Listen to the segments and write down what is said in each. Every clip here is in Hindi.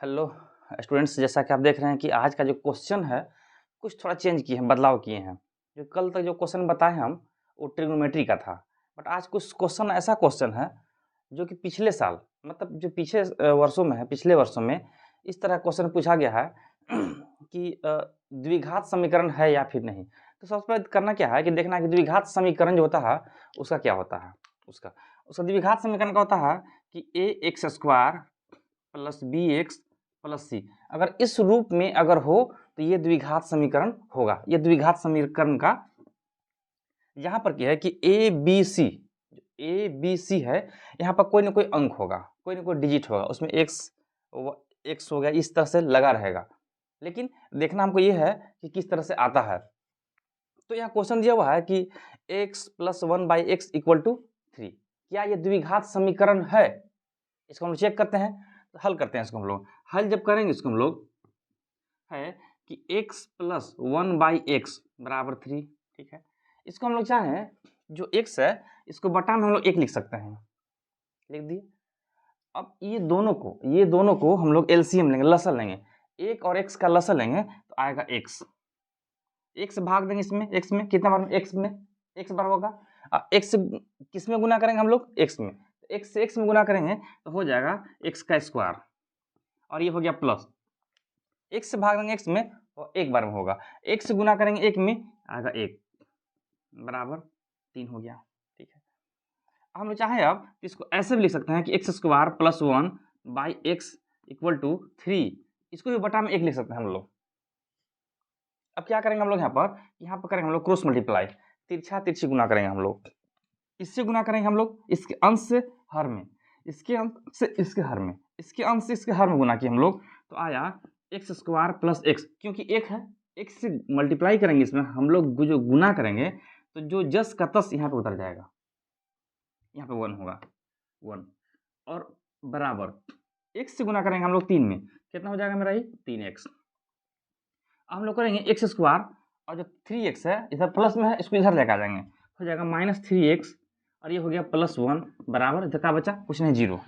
हेलो स्टूडेंट्स, जैसा कि आप देख रहे हैं कि आज का जो क्वेश्चन है कुछ थोड़ा चेंज किए हैं, बदलाव किए हैं। जो कल तक जो क्वेश्चन बताए हम वो ट्रिग्नोमेट्री का था, बट आज कुछ क्वेश्चन ऐसा क्वेश्चन है जो कि पिछले साल मतलब जो पीछे वर्षों में है, पिछले वर्षों में इस तरह क्वेश्चन पूछा गया है कि द्विघात समीकरण है या फिर नहीं। तो सबसे पहले करना क्या है कि देखना है कि द्विघात समीकरण जो होता है उसका क्या होता है। उसका उसका द्विघात समीकरण का होता है कि a x square plus b x plus c, अगर इस रूप में अगर हो तो ये द्विघात समीकरण होगा। ये द्विघात समीकरण का यहाँ पर क्या है कि ए बी सी है, यहाँ पर कोई ना कोई अंक होगा, कोई ना कोई डिजिट होगा, उसमें एक्स हो गया, इस तरह से लगा रहेगा। लेकिन देखना हमको ये है कि किस तरह से आता है। तो यहाँ क्वेश्चन दिया हुआ है कि x plus 1/x equal to 3, क्या ये द्विघात समीकरण है? इसको हम चेक करते हैं, हल करते हैं इसको हम लोग। हल जब करेंगे इसको हम लोग है कि x प्लस 1/x बराबर 3, ठीक है। इसको हम लोग चाहें जो x है इसको बटा में हम लोग 1 लिख सकते हैं, लिख दिए। अब ये दोनों को हम लोग एलसीएम लेंगे, लसल लेंगे, 1 और x का लसल लेंगे तो आएगा x भाग देंगे इसमें, x में कितना बार, x में x बार होगा। x से किस में गुना करेंगे हम लोग, x में, x से x में गुना करेंगे तो हो जाएगा x का स्क्वायर, और ये हो गया प्लस x से भाग देंगे x में तो एक बार में होगा, x से गुना करेंगे 1 में आएगा 1 बराबर 3 हो गया, ठीक है। हम लोग चाहे अब इसको ऐसे भी लिख सकते हैं कि x square plus 1/x equal to 3, इसको भी बटा में 1 लिख सकते हैं हम लोग। अब क्या करेंगे हम लोग, यहाँ पर करेंगे हम लोग क्रॉस मल्टीप्लाई, तिरछा तिरछी गुना करेंगे हम लोग। इससे गुना करेंगे हम लोग इसके अंश से हर में, इसके अंश से इसके हर में, इसके अंश से इसके हर में गुना किए हम लोग तो आया एक्स स्क्वायर प्लस एक्स, क्योंकि एक है, एक्स से मल्टीप्लाई करेंगे इसमें हम लोग, जो गुना करेंगे तो जो जस का तस यहाँ पे उतर जाएगा, यहाँ पे 1 होगा, 1 और बराबर एक्स से गुना करेंगे हम लोग 3 में, कितना हो जाएगा मेरा ये 3x। हम लोग करेंगे एक्स स्क्वायर और जो 3x है इधर प्लस में है, इसको इधर लेकर आ जाएंगे, हो जाएगा -3x और ये हो गया +1 बराबर इधर का बचा कुछ नहीं, 0।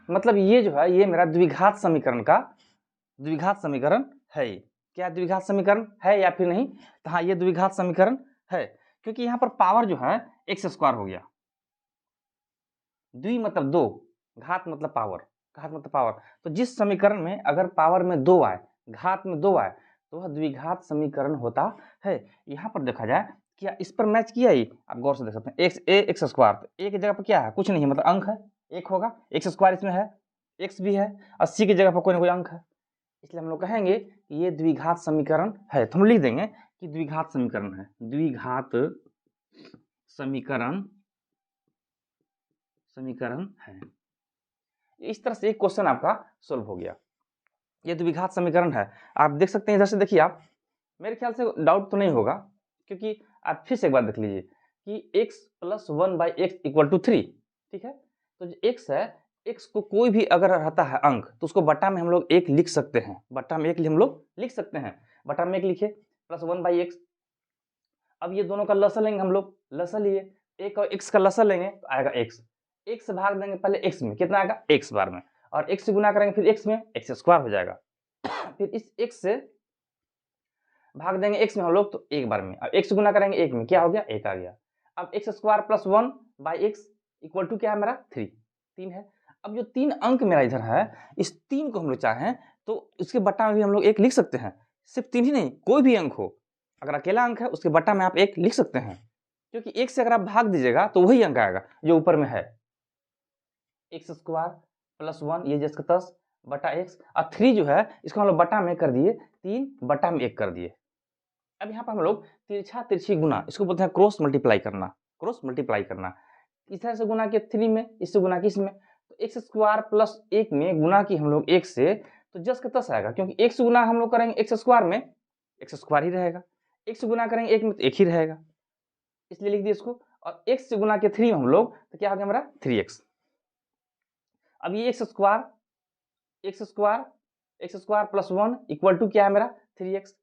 मतलब ये जो है ये मेरा द्विघात समीकरण का द्विघात समीकरण है। क्या द्विघात समीकरण है या फिर नहीं? तो हाँ, ये द्विघात समीकरण है, क्योंकि यहाँ पर पावर जो है एक्स स्क्वायर हो गया, द्वि मतलब दो, घात मतलब पावर, घात मतलब पावर। तो जिस समीकरण में अगर पावर में 2 आए, घात में 2 आए तो वह द्विघात समीकरण होता है। यहाँ पर देखा जाए क्या इस पर मैच किया ही, आप गौर से देख सकते हैं, एक्स स्क्वायर, तो ए की जगह पर क्या है, कुछ नहीं है, मतलब अंक है, 1 होगा, एक्स स्क्वायर इसमें है, एक्स भी है, 80 की जगह पर कोई ना कोई अंक है, इसलिए हम लोग कहेंगे कि ये द्विघात समीकरण है। तो हम लिख देंगे कि द्विघात समीकरण है, द्विघात समीकरण है। इस तरह से एक क्वेश्चन आपका सोल्व हो गया। ये द्विघात समीकरण है, आप देख सकते हैं, इधर से देखिए आप, मेरे ख्याल से डाउट तो नहीं होगा, क्योंकि आप फिर से एक बार देख लीजिए कि x plus 1/x equal to 3, ठीक है। तो जो x है, x को कोई भी अगर रहता है अंक तो उसको बटा में हम लोग 1 लिख सकते हैं, बटा में 1 हम लोग लिख सकते हैं, बटा में 1 लिखे प्लस 1/x। अब ये दोनों का लसल लेंगे हम लोग, लसल लिए, 1 और x का लसल लेंगे तो आएगा x, x से भाग देंगे पहले x में, कितना आएगा x बार में, और x से गुना करेंगे फिर x में, x स्क्वायर हो जाएगा। फिर इस x से भाग देंगे x में हम लोग तो एक बार में, अब x से गुना करेंगे 1 में, क्या हो गया 1 आ गया। अब x square plus 1/x equal to क्या है मेरा 3 है। अब जो 3 अंक मेरा इधर है, इस 3 को हम लोग चाहें तो इसके बटा में भी हम लोग 1 लिख सकते हैं, सिर्फ 3 ही नहीं, कोई भी अंक हो, अगर अकेला अंक है उसके बटा में आप 1 लिख सकते हैं, क्योंकि 1 से अगर आप भाग दीजिएगा तो वही अंक आएगा जो ऊपर में है, एक्स स्क्वायर प्लस 1 ये जस का तस बटा x, और 3 जो है इसको हम लोग बटा में कर दिए, 3 बटा में 1 कर दिए। अब यहाँ पर हम लोग तिरछा तिरछी गुना, इसको बोलते हैं क्रॉस मल्टीप्लाई करना, क्रॉस मल्टीप्लाई करना, इधर से गुना किया 3 में, इससे गुना किया इसमें, तो एक्स स्क्वायर प्लस 1 में गुना की हम लोग 1 से, तो जस का तस आएगा, क्योंकि 1 से गुना हम लोग करेंगे एक्स स्क्वायर में, एक्स स्क्वायर ही रहेगा, 1 से गुना करेंगे 1 में तो 1 ही रहेगा, इसलिए लिख दिए इसको। और x से गुना के 3 में हम लोग तो क्या हो गया हमारा 3x। अब ये x square plus 1 equal to क्या है मेरा 3x।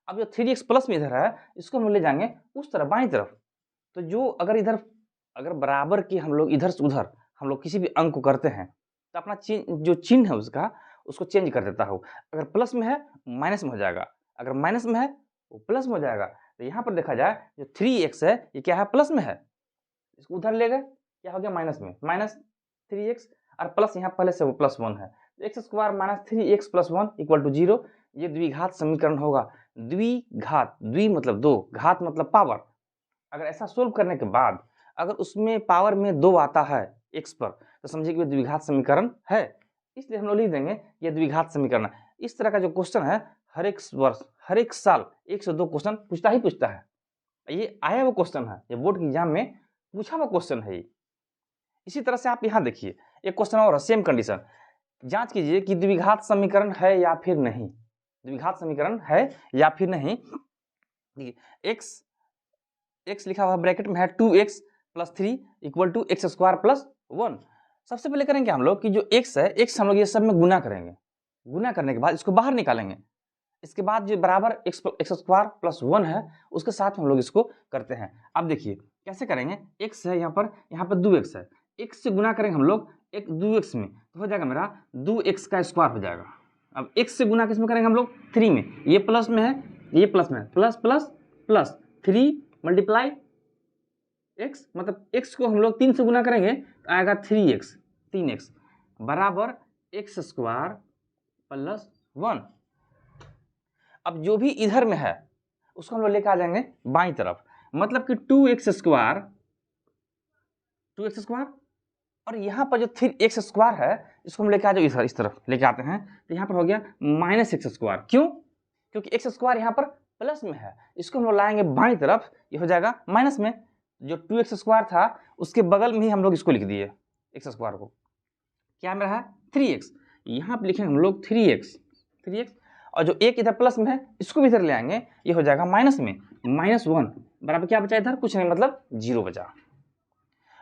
अब जो 3x प्लस में इधर है इसको हम ले जाएंगे उस तरफ, बाईं तरफ, तो जो अगर इधर अगर बराबर की हम लोग इधर से उधर हम लोग किसी भी अंक को करते हैं तो अपना जो चिन्ह है उसका उसको चेंज कर देता हूँ। अगर प्लस में है माइनस में हो जाएगा, अगर माइनस में है वो प्लस में हो जाएगा। तो यहाँ पर देखा जाए जो 3x है ये क्या है, प्लस में है, इसको उधर ले गए, क्या हो गया माइनस में, माइनस 3x, और प्लस यहाँ पहले से वो +1 है, एक्स स्क्वायर माइनस 3x + 1 = 0। ये द्विघात समीकरण होगा। द्विघात, द्वि मतलब दो, घात मतलब पावर। अगर ऐसा सोल्व करने के बाद अगर उसमें पावर में 2 आता है x पर, तो समझिए कि ये द्विघात समीकरण है। इसलिए हम लोग लिख देंगे ये द्विघात समीकरण है। इस तरह का जो क्वेश्चन है हर एक वर्ष, हर एक साल 1 से 2 क्वेश्चन पूछता ही पूछता है। ये आया वो क्वेश्चन है, ये बोर्ड के एग्जाम में पूछा हुआ क्वेश्चन है ये। इसी तरह से आप यहाँ देखिए एक क्वेश्चन और है, सेम कंडीशन। जांच कीजिए कि द्विघात समीकरण है या फिर नहीं, द्विघात समीकरण है या फिर नहीं। x लिखा हुआ ब्रैकेट में है 2x + 3 = x² + 1। सबसे पहले करेंगे हम लोग कि जो x है, x हम लोग ये सब में गुना करेंगे। गुना करने के बाद इसको बाहर निकालेंगे। इसके बाद जो बराबर x² + 1 है उसके साथ हम लोग इसको करते हैं। अब देखिए कैसे करेंगे, x है यहाँ पर 2x है, x से गुना करेंगे हम लोग एक 2x में, तो हो जाएगा मेरा 2x² हो जाएगा। अब x से गुना किस में करेंगे हम लोग, 3 में, ये प्लस में है, ये प्लस में है, प्लस प्लस प्लस 3 × x, मतलब x को हम लोग 3 से गुना करेंगे तो आएगा 3x, 3x बराबर x² + 1। अब जो भी इधर में है उसको हम लोग लेकर आ जाएंगे बाईं तरफ, मतलब कि 2x² और यहाँ पर जो 3x² है इसको हम लेके आ जाओ इधर, इस तरफ लेके आते हैं, तो यहाँ पर हो गया -x²। क्यों? क्योंकि x² यहाँ पर प्लस में है, इसको हम लोग लाएंगे बाईं तरफ, ये हो जाएगा माइनस में। जो 2x² था उसके बगल में ही हम लोग इसको लिख दिए, x² को, क्या मेरा है 3x, यहाँ पर लिखेंगे हम लोग 3x, और जो एक इधर प्लस में है इसको भी इधर ले आएंगे, ये हो जाएगा माइनस में, -1 बराबर क्या बचा इधर, कुछ नहीं, मतलब 0 बचा।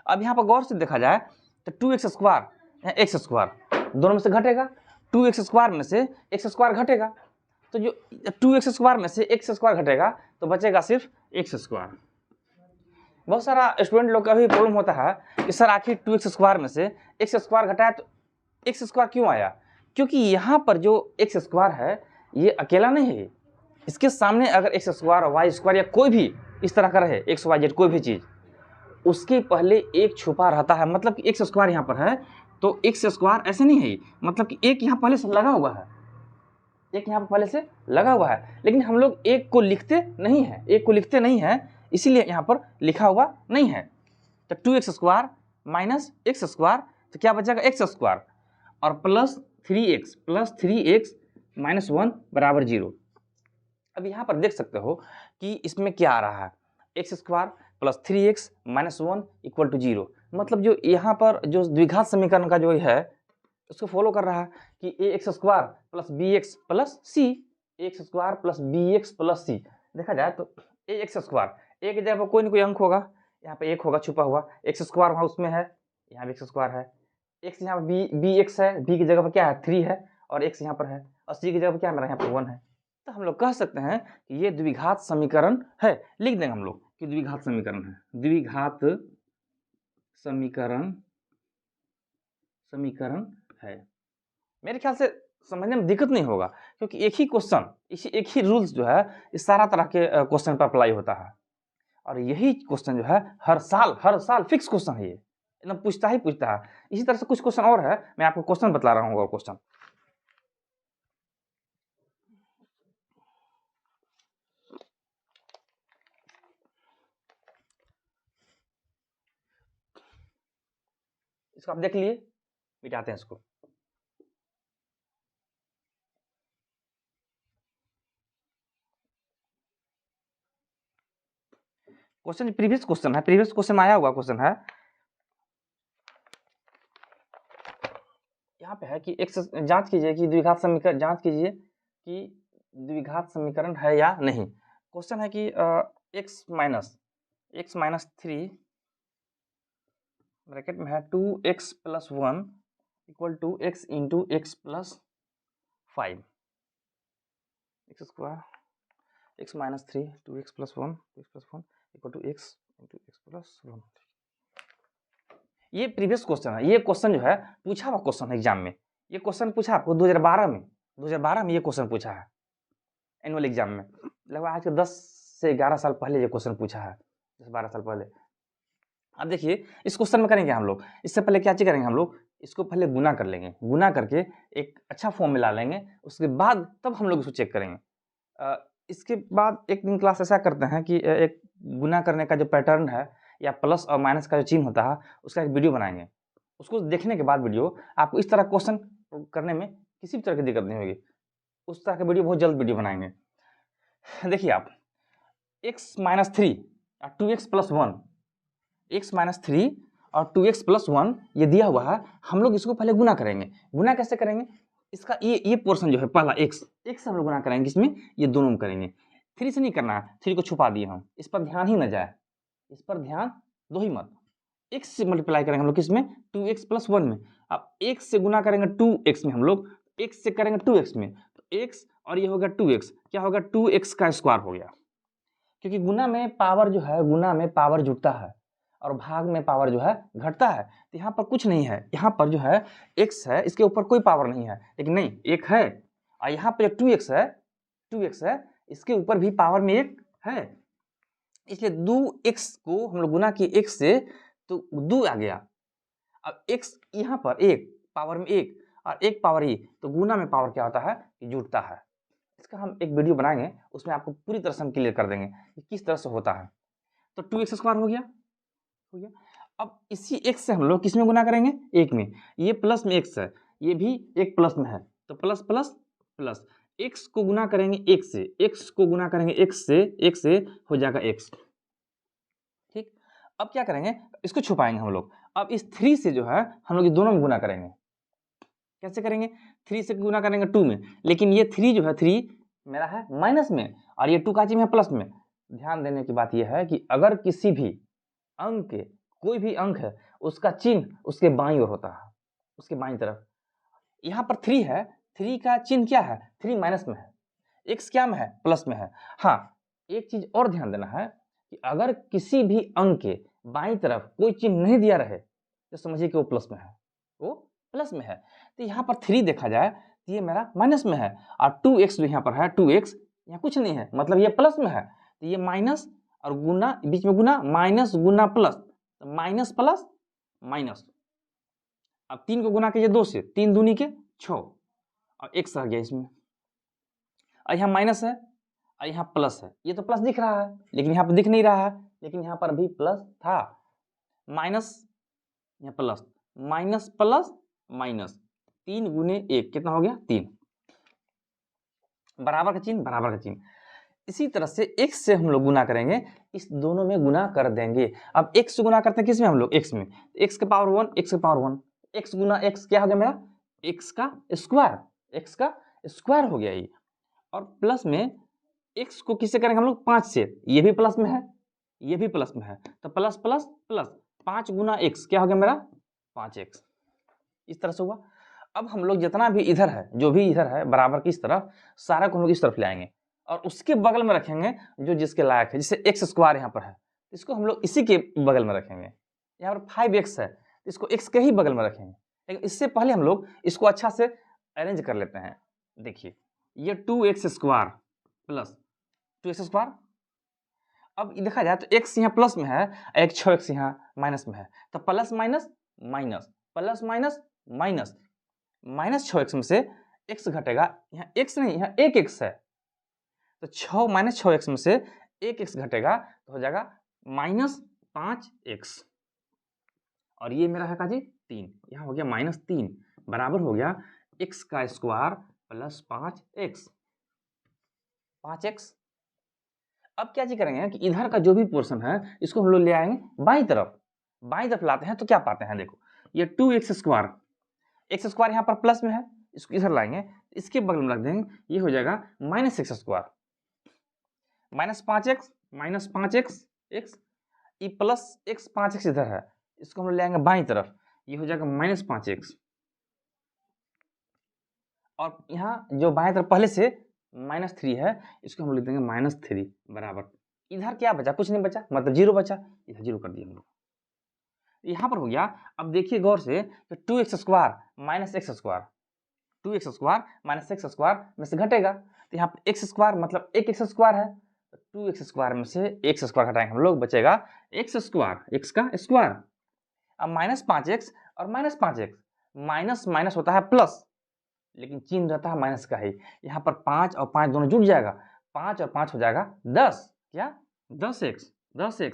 अब यहाँ पर गौर से देखा जाए तो 2x² x² दोनों में से घटेगा, 2x² में से x² घटेगा, तो जो 2x² में से x² घटेगा तो बचेगा सिर्फ x²। बहुत सारा स्टूडेंट लोग का भी प्रॉब्लम होता है कि सर आखिर 2x² में से x² घटाया तो x² क्यों आया, क्योंकि यहाँ पर जो x² है ये अकेला नहीं है, इसके सामने अगर x² y² या कोई भी इस तरह का रहे, x y z कोई भी चीज़, उसके पहले एक छुपा रहता है, मतलब कि x² यहाँ पर है तो x² ऐसे नहीं है, मतलब कि एक यहाँ पहले से लगा हुआ है, एक यहाँ पर पहले से लगा हुआ है, लेकिन हम लोग एक को लिखते नहीं है, एक को लिखते नहीं है, इसीलिए यहाँ पर लिखा हुआ नहीं है। तो 2x² - x², तो क्या बचेगा x² और प्लस 3x - 1 बराबर 0। अब यहाँ पर देख सकते हो कि इसमें क्या आ रहा है, x² + 3x - 1 = 0, मतलब जो यहाँ पर जो द्विघात समीकरण का जो है उसको फॉलो कर रहा है कि ax² + bx + c, ax² + bx + c। देखा जाए तो ax², एक जगह पर कोई ना कोई अंक होगा, यहाँ पे 1 होगा छुपा हुआ, x² वहाँ उसमें है, यहाँ भी x² है, x यहाँ पर bx है, b की जगह पर क्या है 3 है, और x यहाँ पर है, और c की जगह पर क्या है मेरा यहाँ पर 1 है। तो हम लोग कह सकते हैं कि ये द्विघात समीकरण है, लिख देंगे हम लोग कि द्विघात समीकरण है, द्विघात समीकरण है। मेरे ख्याल से समझने में दिक्कत नहीं होगा, क्योंकि एक ही क्वेश्चन, इसी एक ही रूल्स जो है इस सारा तरह के क्वेश्चन पर अप्लाई होता है, और यही क्वेश्चन जो है हर साल फिक्स क्वेश्चन है, ये एकदम पूछता ही पूछता है। इसी तरह से कुछ क्वेश्चन और है, मैं आपको क्वेश्चन बता रहा हूँ, और क्वेश्चन इसको आप देख लिए, मिटाते हैं इसको। क्वेश्चन प्रीवियस क्वेश्चन है, प्रीवियस क्वेश्चन में आया हुआ क्वेश्चन है, यहाँ पे है कि एक जांच कीजिए कि द्विघात समीकरण, जांच कीजिए कि द्विघात समीकरण है या नहीं। क्वेश्चन है कि x - 3 ब्रैकेट में है 2x + 1 = x × x + 5, x² x - 3 2x + 1 = x × x + 1। ये प्रीवियस क्वेश्चन है, ये क्वेश्चन जो है पूछा हुआ क्वेश्चन है एग्जाम में, ये क्वेश्चन पूछा आपको 2012 में ये क्वेश्चन पूछा है एनुअल एग्जाम में, लगभग आज के 10 से 11 साल पहले ये क्वेश्चन पूछा है, 10-12 साल पहले। अब देखिए इस क्वेश्चन में करेंगे हम लोग, इससे पहले क्या चीज करेंगे हम लोग, इसको पहले गुना कर लेंगे, गुना करके एक अच्छा फॉर्म में ला लेंगे, उसके बाद तब हम लोग इसको चेक करेंगे। इसके बाद एक दिन क्लास ऐसा करते हैं कि एक गुना करने का जो पैटर्न है या प्लस और माइनस का जो चिन्ह होता है उसका एक वीडियो बनाएंगे। उसको देखने के बाद वीडियो आपको इस तरह क्वेश्चन करने में किसी भी तरह की दिक्कत नहीं होगी, उस तरह का वीडियो बहुत जल्द वीडियो बनाएंगे। देखिए आप x - 3 और 2x + 1, x - 3 और 2x + 1 ये दिया हुआ है, हम लोग इसको पहले गुना करेंगे। गुना कैसे करेंगे, इसका ये पोर्शन जो है पहला x से हम लोग गुना करेंगे, इसमें ये दोनों में करेंगे। 3 से नहीं करना है, 3 को छुपा दिए हम, इस पर ध्यान ही न जाए, इस पर ध्यान दो ही मत। x से मल्टीप्लाई करेंगे हम लोग किसमें, 2x + 1 में। अब x से गुना करेंगे 2x में, हम लोग x से करेंगे 2x में, तो x और ये होगा 2x, क्या होगा 2x का स्क्वायर हो गया। क्योंकि गुना में पावर जो है, गुना में पावर जुटता है और भाग में पावर जो है घटता है, तो यहाँ पर कुछ नहीं है, यहाँ पर जो है x है, इसके ऊपर कोई पावर नहीं है, लेकिन नहीं एक है, और यहाँ पर 2x है, इसके ऊपर भी पावर में एक है, इसलिए 2x को हम लोग गुना किए x से तो 2 आ गया। अब x यहाँ पर एक पावर में एक और एक पावर ही, तो गुना में पावर क्या होता है कि जुटता है। इसका हम एक वीडियो बनाएंगे, उसमें आपको पूरी तरह से हम क्लियर कर देंगे कि किस तरह से होता है। तो 2x² हो गया। अब इसी x से हम लोग किस में गुना करेंगे, एक में, ये प्लस में x है, ये भी एक प्लस में है, तो प्लस प्लस प्लस, x को गुना करेंगे x से, x को गुना करेंगे x से हो जाएगा x। ठीक, अब क्या करेंगे, इसको छुपाएंगे हम लोग। अब इस 3 से जो है हम लोग दोनों में गुना करेंगे। कैसे करेंगे, 3 से गुना करेंगे 2 में, लेकिन ये 3 जो है 3 मेरा है माइनस में और ये 2 का चिन्ह है प्लस में। ध्यान देने की बात यह है कि अगर किसी भी अंक के कोई भी अंक है उसका चिन्ह उसके बाईं ओर होता है, उसके बाईं तरफ। यहाँ पर 3 है, 3 का चिन्ह क्या है, 3 माइनस में है, x क्या में है, प्लस में है। हाँ, एक चीज और ध्यान देना है कि अगर किसी भी अंक के बाईं तरफ कोई चिन्ह नहीं दिया रहे तो समझिए कि वो प्लस में है, वो प्लस में है। तो यहाँ पर 3 देखा जाए तो ये मेरा माइनस में है, और 2x जो यहाँ पर है 2x यहाँ कुछ नहीं है, मतलब ये प्लस में है, तो ये माइनस और गुना, बीच में गुना, माइनस गुना प्लस, तो माइनस प्लस माइनस। अब 3 को गुना कीजिए 2 से, 3 दूनी के 6 और x आ गया इसमें, और यहाँ माइनस है और यहाँ प्लस है, ये तो प्लस दिख रहा है लेकिन यहाँ पर दिख नहीं रहा है, लेकिन यहाँ पर भी प्लस था, माइनस यहाँ प्लस, माइनस प्लस माइनस, 3 गुने 1 कितना हो गया 3, बराबर का चिन्ह बराबर का चिन्ह। इसी तरह से x से हम लोग गुना करेंगे, इस दोनों में गुना कर देंगे। अब x से गुना करते हैं किस में हम लोग, x में, x के पावर 1, x के पावर 1, x गुना x क्या हो गया मेरा, x का स्क्वायर हो गया ये। और प्लस में x को किससे करेंगे हम लोग, 5 से, ये भी प्लस में है, ये भी प्लस में है, तो प्लस प्लस प्लस, 5 गुना x क्या हो गया मेरा 5x, इस तरह से हुआ। अब हम लोग जितना भी इधर है, जो भी इधर है बराबर की इस तरफ, सारा को हम लोग इस तरफ ले आएंगे और उसके बगल में रखेंगे जो जिसके लायक है। जैसे x² यहाँ पर है, इसको हम लोग इसी के बगल में रखेंगे। यहाँ पर 5x है, इसको x के ही बगल में रखेंगे। लेकिन इससे पहले हम लोग इसको अच्छा से अरेंज कर लेते हैं। देखिए ये 2x² प्लस 2x², अब देखा जाए तो x यहाँ प्लस में है, एक 6x यहाँ माइनस में है, तो plus minus minus, plus minus minus, minus 6x में से x घटेगा, यहाँ x नहीं, यहाँ 1x है, तो 6 माइनस 6x में से 1x घटेगा तो हो जाएगा -5x, और ये मेरा है का जी 3, यहाँ हो गया -3 बराबर हो गया x का स्क्वायर प्लस 5x। अब क्या जी करेंगे कि इधर का जो भी पोर्शन है इसको हम लोग ले आएंगे बाईं तरफ लाते हैं, तो क्या पाते हैं, देखो ये 2x², x² यहाँ पर प्लस में है, इसको इधर लाएंगे, इसके बगल में रख देंगे, ये हो जाएगा -x², -5x minus 5x x, ये प्लस x 5x इधर है, इसको हम लोग ले आएंगे बाईं तरफ, ये हो जाएगा -5x, और यहाँ जो बाईं तरफ पहले से -3 है, इसको हम लिख देंगे -3 बराबर, इधर क्या बचा, कुछ नहीं बचा, मतलब 0 बचा, इधर 0 कर दिया हम लोग, यहाँ पर हो गया। अब देखिए गौर से, तो 2x² - x², 2x² minus x square में से घटेगा, तो यहाँ पे x स्क्वायर मतलब एक x स्क्वायर है, तो 2x² में से x स्क्वायर घटाएंगे हम लोग, बचेगा x स्क्वायर, x का स्क्वायर। अब -5x और -5x, माइनस माइनस होता है प्लस, लेकिन चिन्ह रहता है माइनस का ही। यहाँ पर 5 और 5 दोनों जुड़ जाएगा, 5 और 5 हो जाएगा 10, क्या 10x,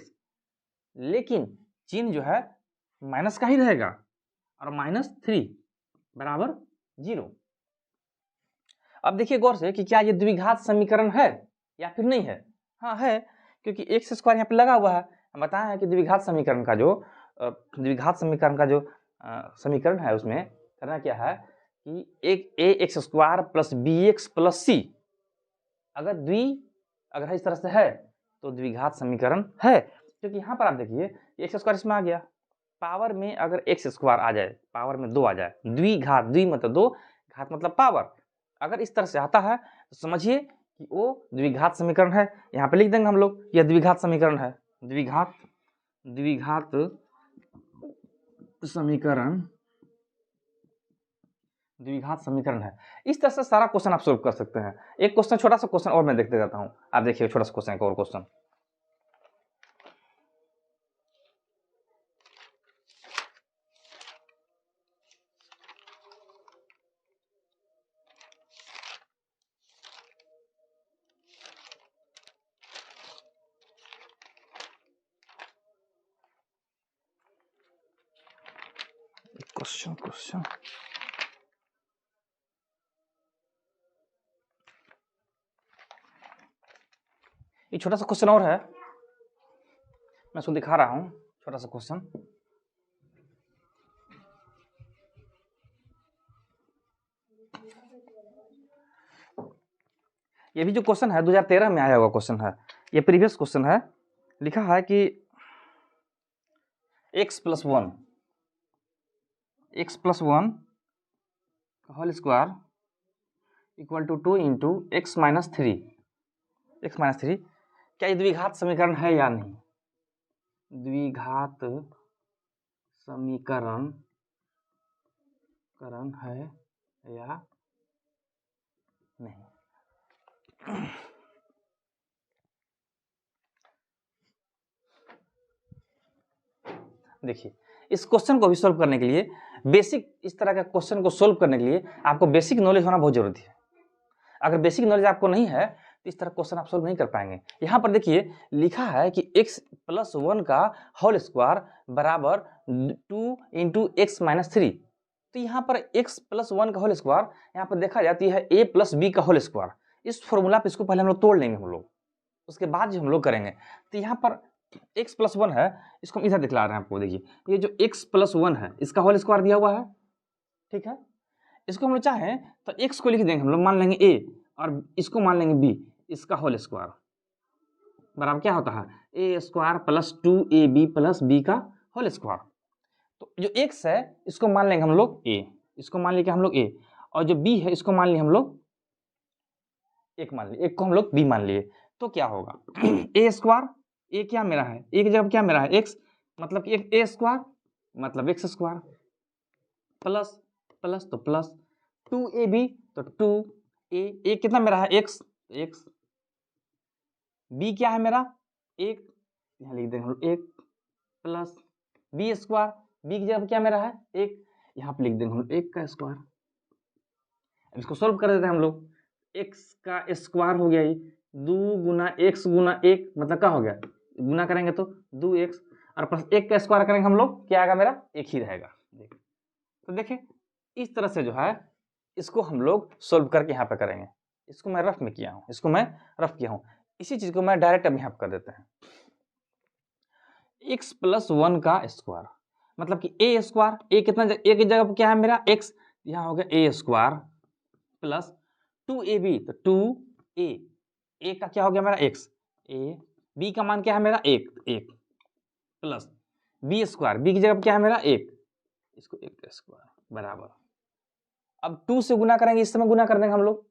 लेकिन चिन्ह जो है माइनस का ही रहेगा, और -3 बराबर 0। अब देखिए गौर से कि क्या ये द्विघात समीकरण है या फिर नहीं है। हाँ है, क्योंकि x स्क्वायर यहाँ पे लगा हुआ है। हम बताए हैं कि द्विघात समीकरण का जो समीकरण है उसमें करना क्या है कि एक ax² plus bx plus c अगर इस तरह से है तो द्विघात समीकरण है। क्योंकि यहाँ पर आप देखिए x² इसमें आ गया, पावर में अगर x² आ जाए, पावर में 2 आ जाए, द्वि मतलब 2, घात मतलब पावर, अगर इस तरह से आता है तो समझिए कि वो द्विघात समीकरण है। यहाँ पे लिख देंगे हम लोग यह द्विघात समीकरण है, द्विघात समीकरण है। इस तरह से सारा क्वेश्चन आप सोल्व कर सकते हैं। एक क्वेश्चन, छोटा सा क्वेश्चन और मैं देखते जाता हूँ, आप देखिए छोटा सा क्वेश्चन, एक और क्वेश्चन। क्वेश्चन ये छोटा सा क्वेश्चन और है, मैं उसको दिखा रहा हूं। छोटा सा क्वेश्चन, ये भी जो क्वेश्चन है 2013 में आया हुआ क्वेश्चन है, ये प्रीवियस क्वेश्चन है। लिखा है कि x+1 whole square equal to 2 into x minus 3, क्या ये द्विघात समीकरण है या नहीं? द्विघात समीकरण है या नहीं? देखिए इस क्वेश्चन को भी सोल्व करने के लिए बेसिक, इस तरह का क्वेश्चन को सोल्व करने के लिए आपको बेसिक नॉलेज होना बहुत जरूरी है। अगर बेसिक नॉलेज आपको नहीं है तो इस तरह क्वेश्चन आप सोल्व नहीं कर पाएंगे। यहाँ पर देखिए लिखा है कि x+1 का होल स्क्वायर बराबर 2 इंटू x माइनस 3। तो यहाँ पर x+1 का होल स्क्वायर यहाँ पर देखा जाती है a प्लस बी का होल स्क्वायर। इस फॉर्मूला पे इसको पहले हम लोग तोड़ लेंगे हम लोग, उसके बाद जो हम लोग करेंगे। तो यहाँ पर x+1 है, इसको हम इधर दिखला रहे हैं आपको। देखिए ये जो x+1 है इसका होल स्क्वायर दिया हुआ है, ठीक है। इसको हम लोग चाहें तो x को लिख देंगे हम लोग, मान लेंगे a, और इसको मान लेंगे b, इसका होल स्क्वायर बराबर क्या होता है a² plus 2ab plus b का होल स्क्वायर। तो जो x है इसको मान लेंगे हम लोग a, इसको मान लेंगे हम लोग a, और जो b है इसको मान लिए हम लोग एक मान लिए, एक को हम लोग b मान लिए। तो क्या होगा a², a क्या मेरा है, a की जगह क्या मेरा है x, मतलब कि a² मतलब x² प्लस प्लस तो प्लस 2ab तो 2a कितना मेरा है x, b क्या है मेरा 1, यहाँ लिख देंगे हम लोग 1 प्लस b², b की जगह क्या मेरा है 1, यहाँ पे लिख देंगे हम लोग 1 का स्क्वायर। अब इसको सॉल्व कर देते हैं हम लोग, x का स्क्वायर हो गया, ये 2 गुना x गुना 1 मतलब क्या हो गया, गुना करेंगे तो 2x, और प्लस 1 का स्क्वायर करेंगे हम लोग, क्या आएगा मेरा 1 ही रहेगा। तो देखिए इस तरह से जो है इसको हम लोग सोल्व करके यहाँ पे करेंगे। इसको मैं रफ में किया हूँ, इसी चीज को मैं डायरेक्ट अब यहाँ पे कर देते हैं। x+1 का स्क्वायर मतलब कि a², a कितना, a की जगह क्या है मेरा x, यहाँ हो गया a² प्लस 2ab तो 2a का क्या हो गया मेरा x, b का मान क्या है मेरा 1 प्लस b² b की जगह क्या है मेरा 1, इसको 1 का स्क्वायर बराबर। अब 2 से गुना करेंगे, इस समय गुना कर देंगे हम लोग,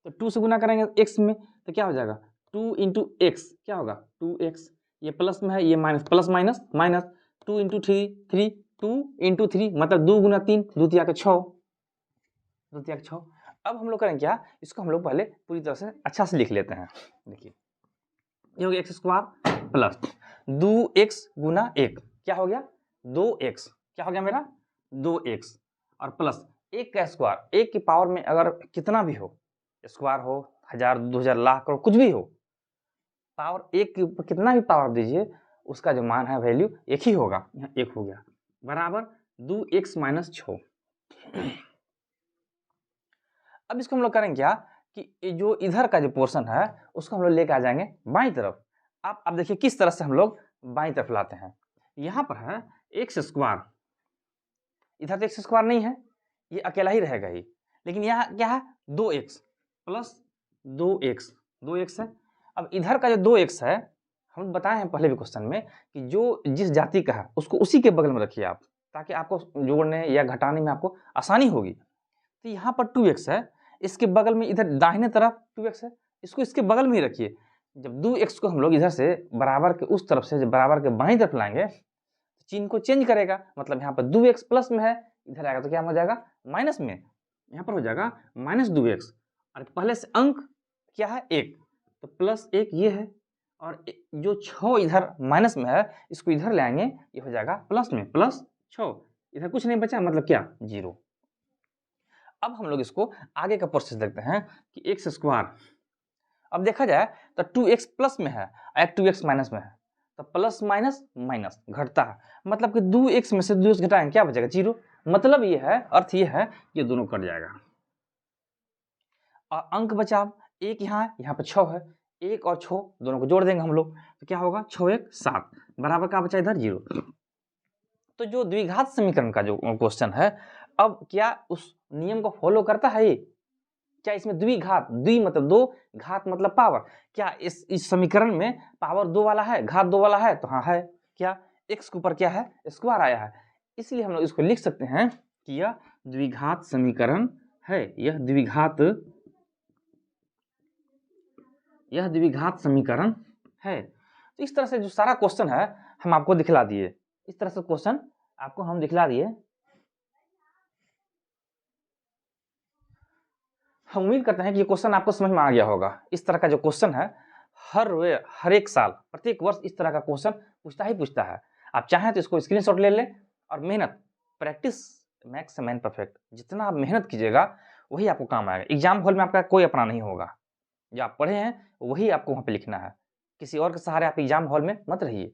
तो 2 से गुना करेंगे x में तो क्या हो जाएगा 2 इंटू x, क्या होगा 2x, ये प्लस में है ये minus, plus minus minus 2 into 3 2 into 3 मतलब 2 गुना 3 2 3 6, 2 तिया 6। अब हम लोग करेंगे क्या, इसको हम लोग पहले पूरी तरह से अच्छा से लिख लेते हैं। देखिए ये हो गया x स्क्वायर प्लस 2x गुना 1 क्या हो गया 2x, क्या हो गया मेरा 2x, और प्लस 1 का स्क्वायर, 1 की पावर में अगर कितना भी हो, स्क्वायर हो 1000 2000 लाख करोड़ कुछ भी हो, पावर 1 के ऊपर कितना भी पावर दीजिए उसका जो मान है वैल्यू 1 ही होगा। यहाँ 1 हो गया बराबर 2x माइनस 6। अब इसको हम लोग करेंगे क्या कि जो इधर का जो पोर्शन है उसको हम लोग लेके आ जाएंगे बाईं तरफ। अब देखिए किस तरह से हम लोग बाईं तरफ लाते हैं। यहाँ पर है एक्स स्क्वायर, इधर तो एक्स स्क्वायर नहीं है, ये अकेला ही रहेगा ही, लेकिन यहाँ क्या है 2x प्लस 2x है। अब इधर का जो 2x है हम बताए हैं पहले भी क्वेश्चन में कि जो जिस जाति का है उसको उसी के बगल में रखिए आप, ताकि आपको जोड़ने या घटाने में आपको आसानी होगी। तो यहाँ पर 2x है, इसके बगल में इधर दाहिने तरफ 2x है, इसको इसके बगल में ही रखिए। जब 2x को हम लोग इधर से बराबर के उस तरफ से जब बराबर के बाईं तरफ लाएंगे तो चिन्ह को चेंज करेगा, मतलब यहाँ पर 2x प्लस में है, इधर आएगा तो क्या हो जाएगा माइनस में, यहाँ पर हो जाएगा माइनस 2x, और पहले से अंक क्या है 1, तो प्लस 1 ये है, और जो 6 इधर माइनस में है इसको इधर ले आएंगे, ये हो जाएगा प्लस में, प्लस 6, इधर कुछ नहीं बचा मतलब क्या 0। अब हम लोग इसको आगे का प्रोसेस देखते हैं कि एक्स स्क्वायर, अब देखा जाए तो 2x प्लस में है और 2x माइनस में है, तो प्लस माइनस माइनस घटता है, मतलब कि 2x में से 2x घटाएंगे क्या बचेगा 0, मतलब ये है, अर्थ ये है ये दोनों कट जाएगा। और अंक बचा अब 1 यहाँ पर 6 है, 1 और 6 दोनों को जोड़ देंगे हम लोग, तो क्या होगा 6 1 7 बराबर का बचा इधर 0। तो जो द्विघात समीकरण का जो क्वेश्चन है, अब क्या उस नियम को फॉलो करता है ये, क्या इसमें द्विघात, द्वि मतलब 2, घात मतलब पावर, क्या इस समीकरण में पावर 2 वाला है, घात 2 वाला है, तो हाँ है। क्या x के ऊपर क्या है स्क्वायर आया है, इसलिए हम लोग इसको लिख सकते हैं कि यह द्विघात समीकरण है, यह द्विघात समीकरण है। तो इस तरह से जो सारा क्वेश्चन है हम आपको दिखला दिए, इस तरह से क्वेश्चन आपको हम दिखला दिए। हम उम्मीद करते हैं कि ये क्वेश्चन आपको समझ में आ गया होगा। इस तरह का जो क्वेश्चन है हर एक साल प्रत्येक वर्ष इस तरह का क्वेश्चन पूछता है। आप चाहें तो इसको स्क्रीनशॉट ले लें और मेहनत, प्रैक्टिस मैक्स मैन परफेक्ट, जितना आप मेहनत कीजिएगा वही आपको काम आएगा। एग्जाम हॉल में आपका कोई अपना नहीं होगा, जो आप पढ़े हैं वही आपको वहाँ पे लिखना है। किसी और के सहारे आप एग्जाम हॉल में मत रहिए,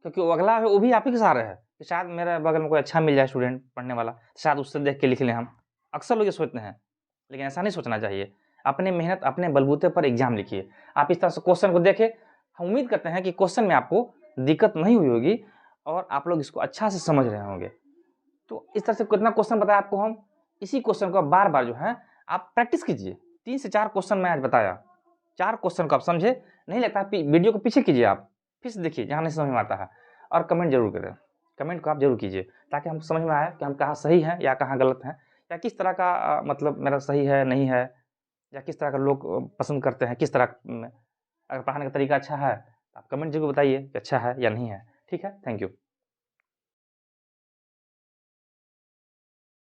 क्योंकि वो अगला है वो भी आप ही के सहारे है कि शायद मेरे बगल में कोई अच्छा मिल जाए स्टूडेंट पढ़ने वाला, शायद उससे देख के लिख लें हम। अक्सर लोग ये सोचते हैं, लेकिन ऐसा नहीं सोचना चाहिए। अपने मेहनत अपने बलबूते पर एग्जाम लिखिए। आप इस तरह से क्वेश्चन को देखें, हम उम्मीद करते हैं कि क्वेश्चन में आपको दिक्कत नहीं हुई होगी और आप लोग इसको अच्छा से समझ रहे होंगे। तो इस तरह से कितना क्वेश्चन बताया आपको हम, इसी क्वेश्चन को बार बार जो है आप प्रैक्टिस कीजिए। 3 से 4 क्वेश्चन मैं आज बताया, 4 क्वेश्चन को आप समझे, नहीं लगता वीडियो को पीछे कीजिए, आप फिर से देखिए जहाँ नहीं समझ में आता है, और कमेंट जरूर करें। कमेंट को आप जरूर कीजिए ताकि हमको समझ में आए कि हम कहाँ सही हैं या कहाँ गलत हैं, या किस तरह का मतलब मेरा सही है नहीं है, या किस तरह का लोग पसंद करते हैं, किस तरह अगर पढ़ाने का तरीका अच्छा है आप कमेंट जरूर बताइए कि अच्छा है या नहीं है। ठीक है, थैंक यू।